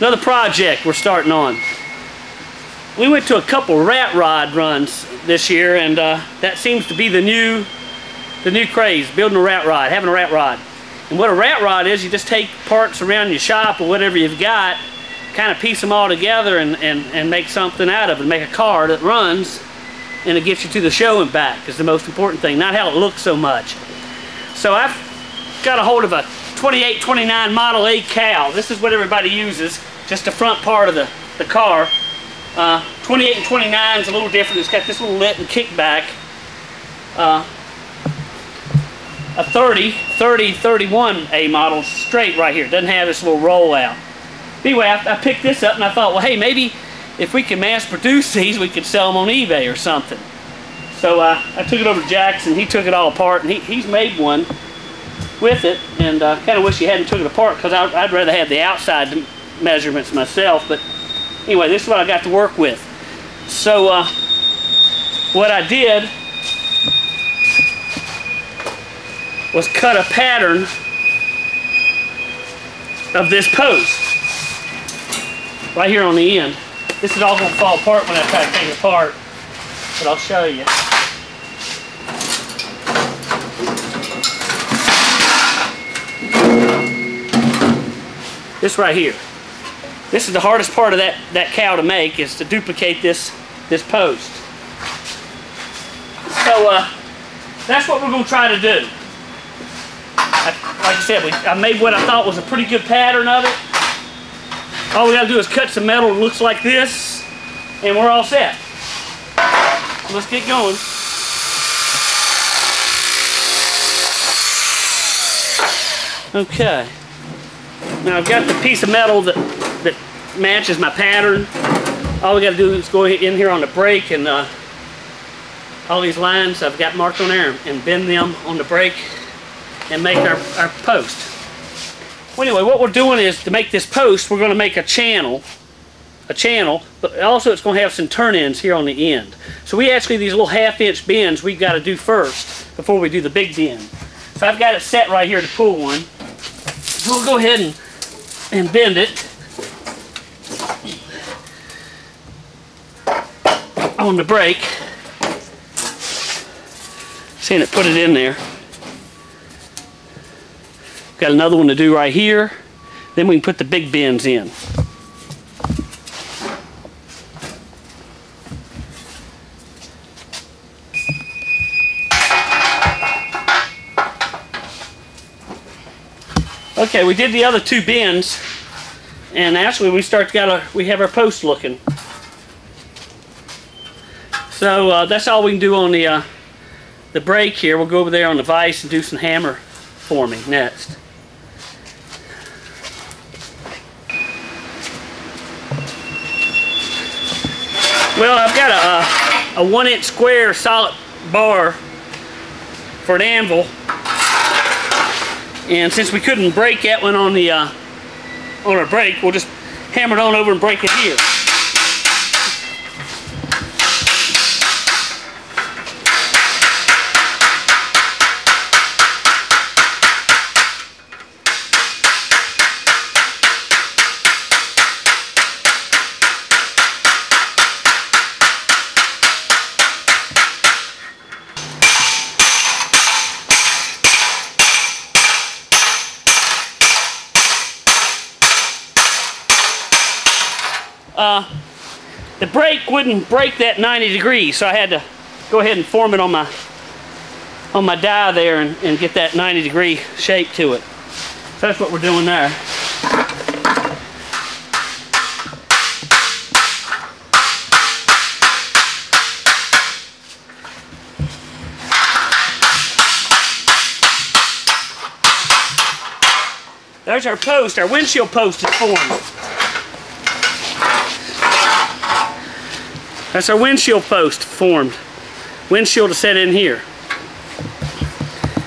Another project we're starting on. We went to a couple RatRod runs this year, and that seems to be the new craze, building a RatRod, having a RatRod. And what a RatRod is, you just take parts around your shop or whatever you've got, kind of piece them all together and make something out of it, make a car that runs, and it gets you to the show and back is the most important thing, not how it looks so much. So I've got a hold of a 28, 29 Model A cow. This is what everybody uses, just the front part of the car. 28 and 29 is a little different. It's got this little lit and kickback. A 30, 31 A model straight right here. It doesn't have this little rollout. Anyway, I picked this up and I thought, well, hey, maybe if we can mass produce these, we could sell them on eBay or something. So I took it over to Jackson. He took it all apart, and he's made one with it, and kind of wish he hadn't took it apart, because I'd rather have the outside measurements myself. But anyway, this is what I got to work with. So what I did was cut a pattern of this post right here on the end. This is all going to fall apart when I try to take it apart, but I'll show you. This right here. This is the hardest part of that cow to make, is to duplicate this post. So that's what we're going to try to do. Like I said, I made what I thought was a pretty good pattern of it. All we got to do is cut some metal that looks like this, and we're all set. So let's get going. Okay. Now I've got the piece of metal that matches my pattern. All we got to do is go in here on the brake, and all these lines I've got marked on there, and bend them on the brake and make our post. Well, anyway, what we're doing is, to make this post, we're going to make a channel, but also it's going to have some turn-ins here on the end. So we actually, these little half-inch bends we've got to do first before we do the big bend. So I've got it set right here to pull one. So we'll go ahead and bend it on the brake. Seeing it, put it in there. Got another one to do right here. Then we can put the big bends in. Okay, we did the other two bends, and actually we have our post looking. So that's all we can do on the brake here. We'll go over there on the vise and do some hammer forming next. Well, I've got a 1-inch square solid bar for an anvil, and since we couldn't break that one on our brake, we'll just hammer it on over and break it here. The brake wouldn't break that 90 degrees, so I had to go ahead and form it on my die there and get that 90-degree shape to it. So that's what we're doing there. There's our post. Our windshield post is formed. That's our windshield post formed. Windshield is set in here.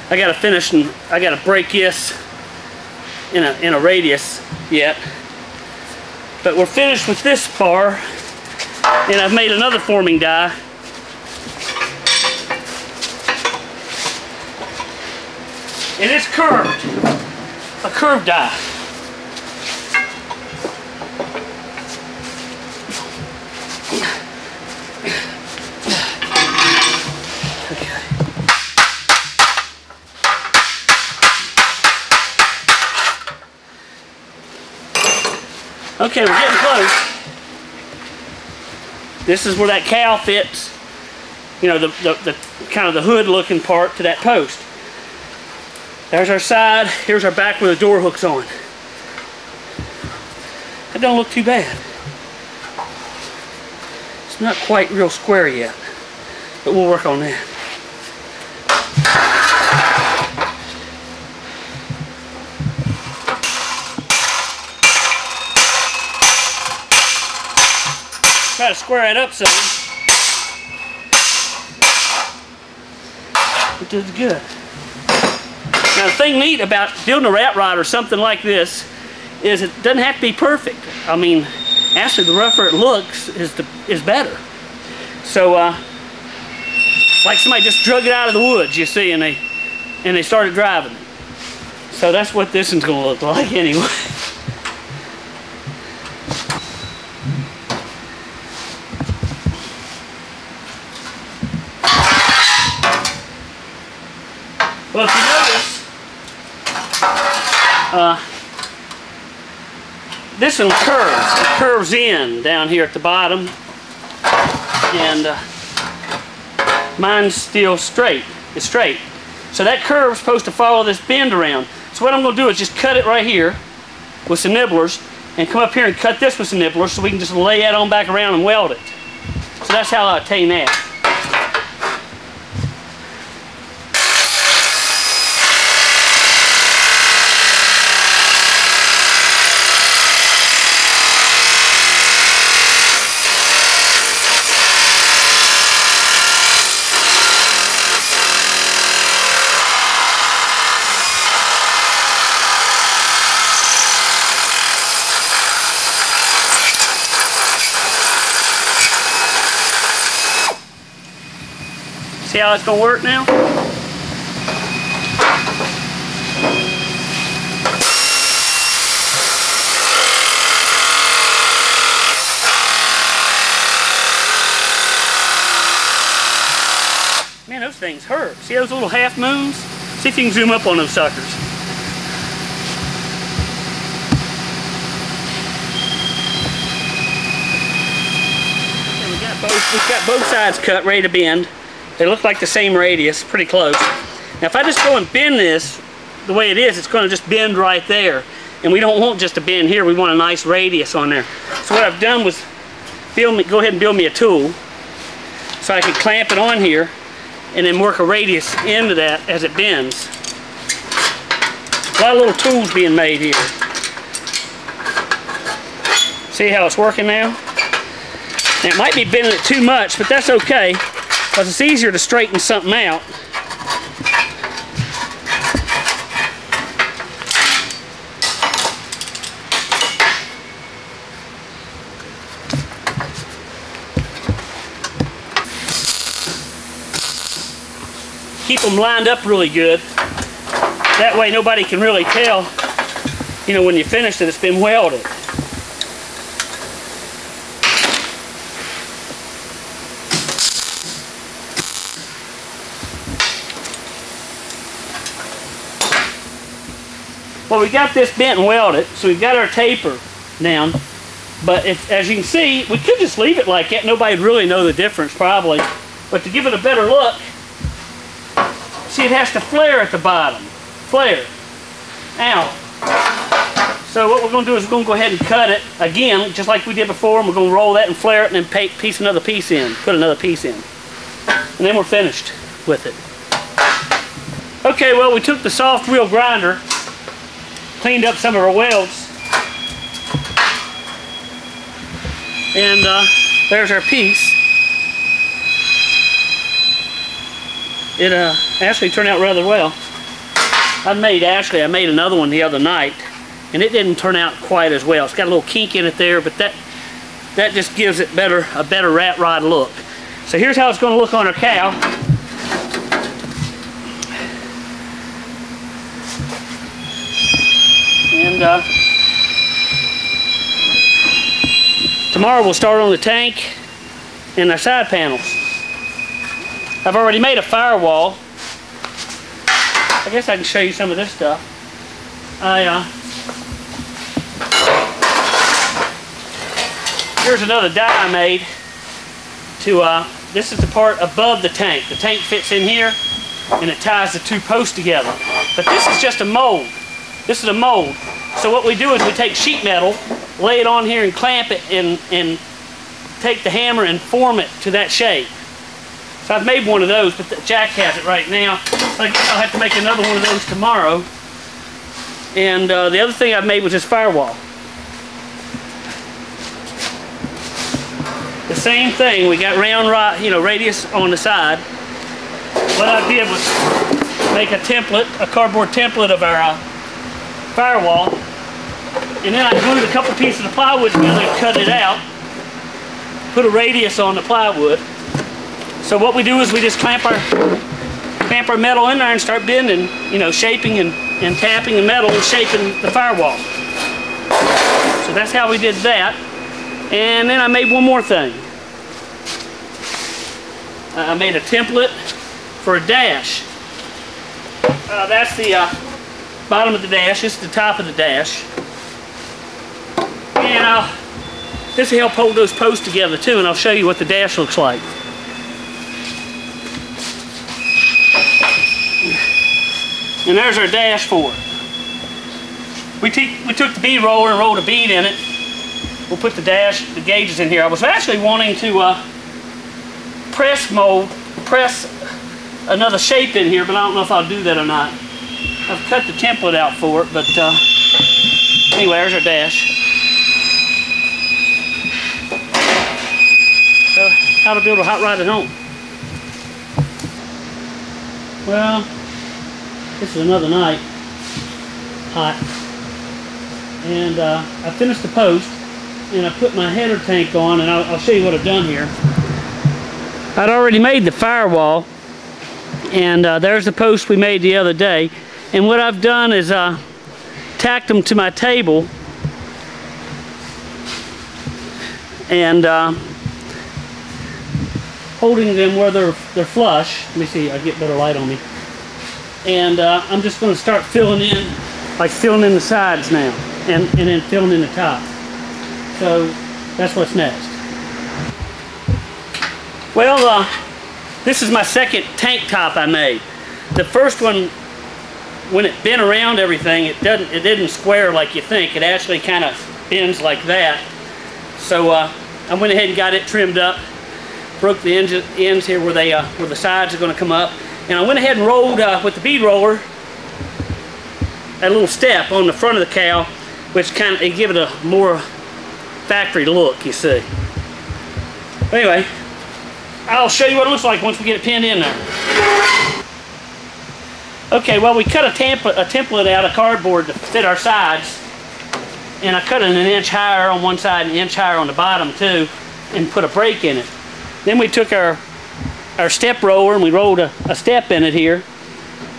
I got to finish, and I got to break this in a radius yet. But we're finished with this bar, and I've made another forming die. And it's curved. A curved die. Okay, we're getting close. This is where that cowl fits. You know, the kind of the hood looking part to that post. There's our side. Here's our back where the door hook's on. That don't look too bad. It's not quite real square yet, but we'll work on that. Try to square it up some. It does good. Now the thing neat about building a rat rod or something like this is it doesn't have to be perfect. I mean, actually the rougher it looks is better. So like somebody just drug it out of the woods, you see, and they started driving it. So that's what this one's gonna look like anyway. Well, if you notice, this one curves. It curves in down here at the bottom, and mine's still straight. It's straight. So that curve's supposed to follow this bend around. So what I'm going to do is just cut it right here with some nibblers, and come up here and cut this with some nibblers so we can just lay that on back around and weld it. So that's how I attain that. See how it's going to work now? Man, those things hurt. See those little half moons? See if you can zoom up on those suckers. Okay, we've got both sides cut, ready to bend. They look like the same radius, pretty close. Now if I just go and bend this the way it is, it's going to just bend right there. And we don't want just a bend here, we want a nice radius on there. So what I've done was go ahead and build me a tool so I can clamp it on here and then work a radius into that as it bends. A lot of little tools being made here. See how it's working now? Now it might be bending it too much, but that's okay, because it's easier to straighten something out. Keep them lined up really good. That way nobody can really tell, you know, when you finish that it's been welded. Well, we got this bent and welded, so we've got our taper down. But as you can see, we could just leave it like that. Nobody'd really know the difference, probably. But to give it a better look, see, it has to flare at the bottom. Flare. Ow. So what we're going to do is we're going to go ahead and cut it again, just like we did before, and we're going to roll that and flare it and then piece another piece in. Put another piece in. And then we're finished with it. Okay, well, we took the soft wheel grinder, cleaned up some of our welds, and there's our piece. It actually turned out rather well. I made another one the other night, and it didn't turn out quite as well. It's got a little kink in it there, but that just gives it a better rat rod look. So here's how it's going to look on our cow. And tomorrow we'll start on the tank and our side panels. I've already made a firewall. I guess I can show you some of this stuff. Here's another die I made to, this is the part above the tank. The tank fits in here and it ties the two posts together. But this is just a mold. This is a mold. So what we do is we take sheet metal, lay it on here and clamp it and take the hammer and form it to that shape. So I've made one of those, but Jack has it right now. I guess I'll have to make another one of those tomorrow. And the other thing I made was this firewall. The same thing, we got round radius on the side. What I did was make a template, a cardboard template of our firewall. And then I glued a couple pieces of plywood together and cut it out. Put a radius on the plywood. So what we do is we just clamp our metal in there and start bending, shaping and tapping the metal and shaping the firewall. So that's how we did that. And then I made one more thing. I made a template for a dash. That's the bottom of the dash. This is the top of the dash. And this will help hold those posts together too, and I'll show you what the dash looks like. And there's our dash for it. We took the bead roller and rolled a bead in it. We'll put the gauges in here. I was actually wanting to press another shape in here, but I don't know if I'll do that or not. I've cut the template out for it, but anyway, there's our dash. So, how to build a hot rod at home. Well, this is another night, hot, and I finished the post, and I put my header tank on, and I'll show you what I've done here. I'd already made the firewall, and there's the post we made the other day, and what I've done is tacked them to my table, and holding them where they're flush. Let me see, I get better light on me. And I'm just going to start filling in the sides now, and then filling in the top. So that's what's next. Well, this is my second tank top I made. The first one, when it bent around everything, it didn't square like you think. It actually kind of bends like that. So I went ahead and got it trimmed up, broke the ends here where the sides are going to come up, and I went ahead and rolled with the bead roller a little step on the front of the cowl, which kind of give it a more factory look, you see. Anyway, I'll show you what it looks like once we get it pinned in there. Okay, well, we cut a template out of cardboard to fit our sides, and I cut it an inch higher on one side and an inch higher on the bottom too, and put a break in it. Then we took our step roller and we rolled a step in it here,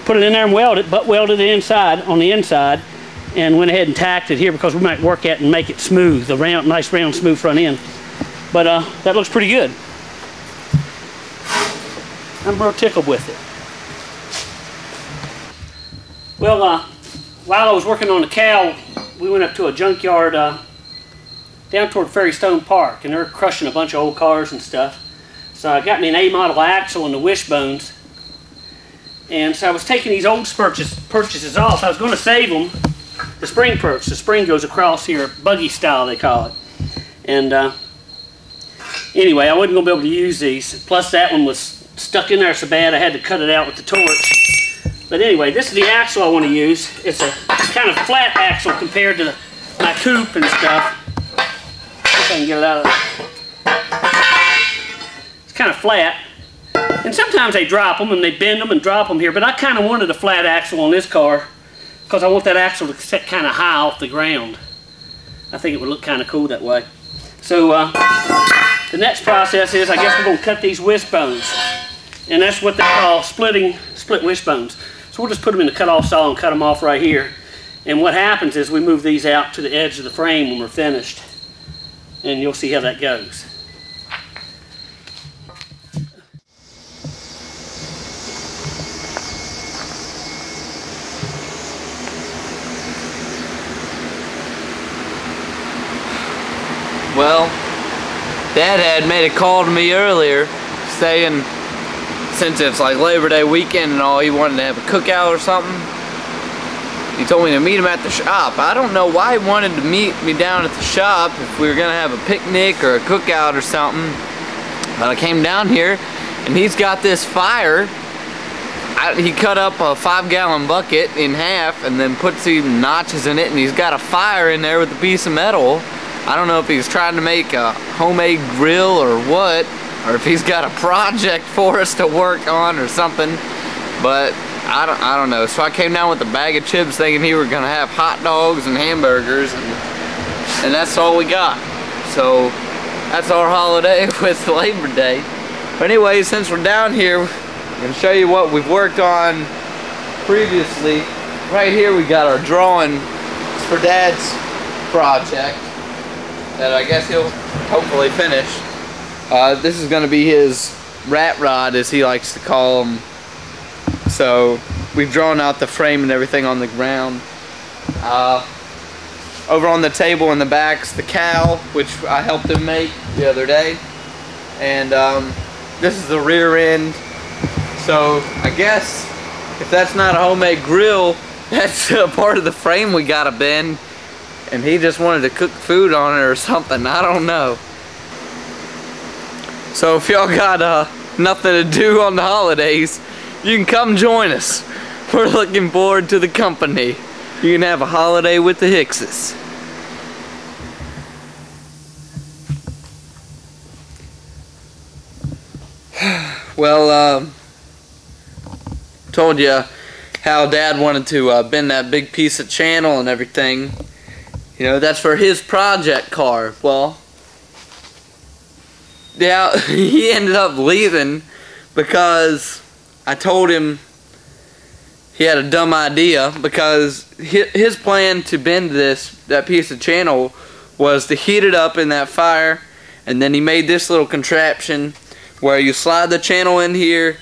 put it in there and welded it inside, on the inside, and went ahead and tacked it here because we might work at it and make it smooth, the nice round smooth front end. But that looks pretty good. I'm real tickled with it. Well, while I was working on the cowl, we went up to a junkyard down toward Ferry Stone Park, and they're crushing a bunch of old cars and stuff. So I got me an A model axle and the wishbones. And so I was taking these old purchases off. I was going to save them, the spring perch. The spring goes across here, buggy style they call it. And anyway, I wasn't going to be able to use these. Plus that one was stuck in there so bad I had to cut it out with the torch. But anyway, this is the axle I want to use. It's a kind of flat axle compared to my coupe and stuff. If I can get it out of there. It's kind of flat. And sometimes they drop them and they bend them and drop them here, but I kind of wanted a flat axle on this car because I want that axle to set kind of high off the ground. I think it would look kind of cool that way. So the next process is, I guess we're going to cut these wishbones. And that's what they call split wishbones. So we'll just put them in the cut-off saw and cut them off right here. And what happens is we move these out to the edge of the frame when we're finished. And you'll see how that goes. Well, Dad had made a call to me earlier saying since it's like Labor Day weekend and all, he wanted to have a cookout or something. He told me to meet him at the shop. I don't know why he wanted to meet me down at the shop if we were gonna have a picnic or a cookout or something. But I came down here and he's got this fire. He cut up a 5-gallon bucket in half and then put some notches in it, and he's got a fire in there with a piece of metal. I don't know if he's trying to make a homemade grill or what, or if he's got a project for us to work on or something, but I don't know. So I came down with a bag of chips thinking he were gonna have hot dogs and hamburgers, and that's all we got. So that's our holiday with Labor Day. But anyway, since we're down here, I'm gonna show you what we've worked on previously. Right here we got our drawing for Dad's project that I guess he'll hopefully finish. This is going to be his RatRod, as he likes to call them. So we've drawn out the frame and everything on the ground. Over on the table in the back's the cow, which I helped him make the other day. And this is the rear end. So I guess if that's not a homemade grill, that's a part of the frame we gotta bend. And he just wanted to cook food on it or something, I don't know. So if y'all got nothing to do on the holidays, you can come join us. We're looking forward to the company. You can have a holiday with the Hickses. Well, told you how Dad wanted to bend that big piece of channel and everything. You know, that's for his project car. Well, yeah, he ended up leaving because I told him he had a dumb idea, because his plan to bend that piece of channel was to heat it up in that fire, and then he made this little contraption where you slide the channel in here,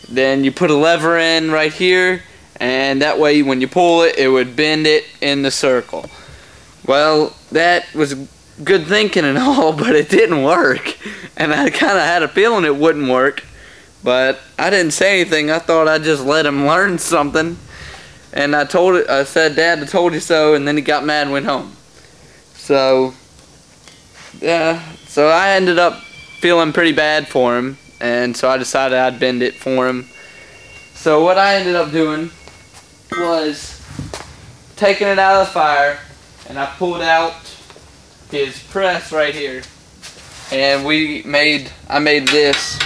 then you put a lever in right here, and that way when you pull it, it would bend it in the circle. Well, that was good thinking and all, but it didn't work, and I kind of had a feeling it wouldn't work, but I didn't say anything. I thought I'd just let him learn something, and I said, Dad, I told you so, and then he got mad and went home. So yeah, so I ended up feeling pretty bad for him, and so I decided I'd bend it for him. So what I ended up doing was taking it out of the fire, and I pulled out his press right here, and I made this.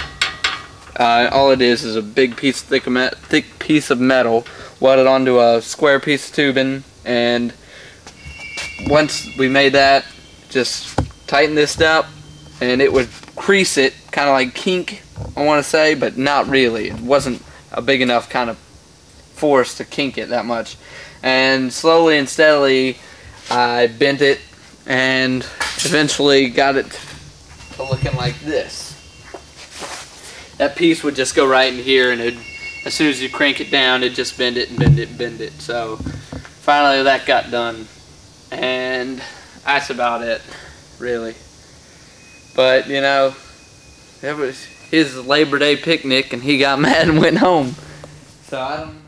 All it is a big piece, thick piece of metal welded onto a square piece of tubing, and once we made that, just tighten this up, and it would crease it, kind of like kink, I want to say, but not really. It wasn't a big enough kind of force to kink it that much. And slowly and steadily I bent it and eventually got it to looking like this. That piece would just go right in here, and as soon as you crank it down, it'd just bend it and bend it and bend it. So finally that got done, and that's about it, really. But you know, it was his Labor Day picnic and he got mad and went home. So I don't know.